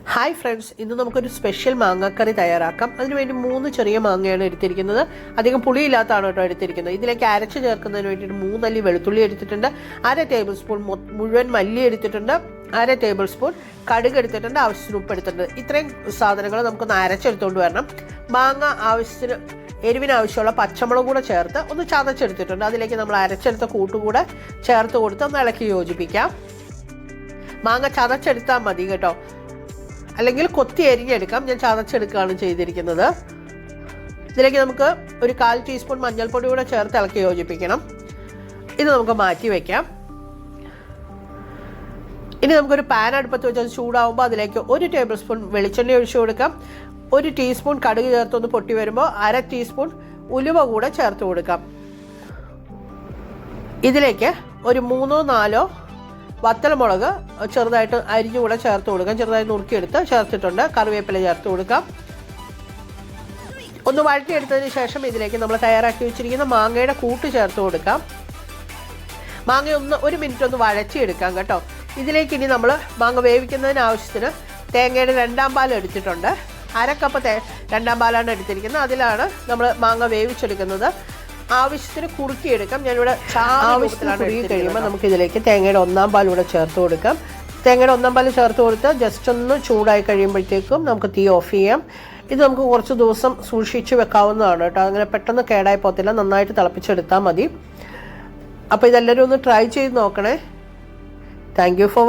Hi friends, ഇന്ന് നമുക്കൊരു special മാങ്ങാക്കറി തയ്യാറാക്കാം. അതിനുവേണ്ടി 3 ചെറിയ മാങ്ങയാണ് എടുത്തിരിക്കുന്നത്. അധികം പുളിയില്ലാത്തതാണ് കേട്ടോ എടുത്തിരിക്കുന്നത്. ഇതിലേക്ക് അരച്ച് ചേർക്കുന്നതിന് വേണ്ടിയിട്ട് 3 അല്ലി വെളുത്തുള്ളി എടുത്തിട്ടുണ്ട്, 1/2 ടേബിൾ സ്പൂൺ മുഴുവൻ മല്ലി എടുത്തിട്ടുണ്ട്, 1/2 ടേബിൾ സ്പൂൺ കടുക് എടുത്തിട്ടുണ്ട്, ആവശ്യത്തിന് ഉപ്പ് എടുത്തിട്ടുണ്ട്. ഇത്രയും സാധനങ്ങൾ നമുക്കൊന്ന് അരച്ചെടുത്തുകൊണ്ട് വരണം. മാങ്ങ ആവശ്യത്തിന് എരിവിന് ആവശ്യമുള്ള പച്ചമുളക് കൂടെ ചേർത്ത് ഒന്ന് ചതച്ചെടുത്തിട്ടുണ്ട്. അതിലേക്ക് നമ്മൾ അരച്ചെടുത്ത കൂട്ടുകൂടെ ചേർത്ത് കൊടുത്ത് ഒന്ന് ഇളക്കി യോജിപ്പിക്കാം. മാങ്ങ ചതച്ചെടുത്താൽ മതി കേട്ടോ, അല്ലെങ്കിൽ കൊത്തി അരിഞ്ഞെടുക്കാം. ഞാൻ ചതച്ചെടുക്കുകയാണ് ചെയ്തിരിക്കുന്നത്. ഇതിലേക്ക് നമുക്ക് ഒരു 1/4 ടീസ്പൂൺ മഞ്ഞൾപ്പൊടി കൂടെ ചേർത്ത് ഇളക്കി യോജിപ്പിക്കണം. ഇത് നമുക്ക് മാറ്റി വയ്ക്കാം. ഇനി നമുക്കൊരു പാൻ അടുപ്പത്ത് വെച്ച് അത് ചൂടാവുമ്പോൾ അതിലേക്ക് 1 ടേബിൾ സ്പൂൺ വെളിച്ചെണ്ണ ഒഴിച്ചു കൊടുക്കാം. 1 ടീസ്പൂൺ കടുക് ചേർത്തൊന്ന് പൊട്ടി വരുമ്പോൾ 1/2 ടീസ്പൂൺ ഉലുവ കൂടെ ചേർത്ത് കൊടുക്കാം. ഇതിലേക്ക് ഒരു 3-4 വത്തൽമുളക് ചെറുതായിട്ട് അരിഞ്ഞുകൂടെ ചേർത്ത് കൊടുക്കാം. ചെറുതായി നുറുക്കിയെടുത്ത് ചേർത്തിട്ടുണ്ട്. കറിവേപ്പില ചേർത്ത് കൊടുക്കാം. ഒന്ന് വഴറ്റിയെടുത്തതിന് ശേഷം ഇതിലേക്ക് നമ്മൾ തയ്യാറാക്കി വെച്ചിരിക്കുന്ന മാങ്ങയുടെ കൂട്ട് ചേർത്ത് കൊടുക്കാം. മാങ്ങ 1 മിനിറ്റ് ഒന്ന് വഴറ്റിയെടുക്കാം കേട്ടോ. ഇതിലേക്ക് ഇനി നമ്മൾ മാങ്ങ വേവിക്കുന്നതിന് ആവശ്യത്തിന് തേങ്ങയുടെ 2ാം പാൽ എടുത്തിട്ടുണ്ട്. 1/2 കപ്പ് 2ാം പാലാണ് എടുത്തിരിക്കുന്നത്. അതിലാണ് നമ്മൾ മാങ്ങ വേവിച്ചെടുക്കുന്നത്. ആവശ്യത്തിന് കുറുക്കിയെടുക്കാം. ഞാനിവിടെ ആവശ്യത്തിലാണ് കഴിയുമ്പോൾ നമുക്ക് ഇതിലേക്ക് തേങ്ങയുടെ 1ാം പാൽ കൂടെ ചേർത്ത് കൊടുക്കാം. തേങ്ങയുടെ 1ാം പാൽ ചേർത്ത് കൊടുത്ത് ജസ്റ്റ് ഒന്ന് ചൂടായി കഴിയുമ്പോഴത്തേക്കും നമുക്ക് തീ ഓഫ് ചെയ്യാം. ഇത് നമുക്ക് കുറച്ച് ദിവസം സൂക്ഷിച്ച് വെക്കാവുന്നതാണ് കേട്ടോ. അങ്ങനെ പെട്ടെന്ന് കേടായി പോകത്തില്ല. നന്നായിട്ട് തിളപ്പിച്ചെടുത്താൽ മതി. അപ്പോൾ ഇതെല്ലാവരും ഒന്ന് ട്രൈ ചെയ്ത് നോക്കണേ. Thank you for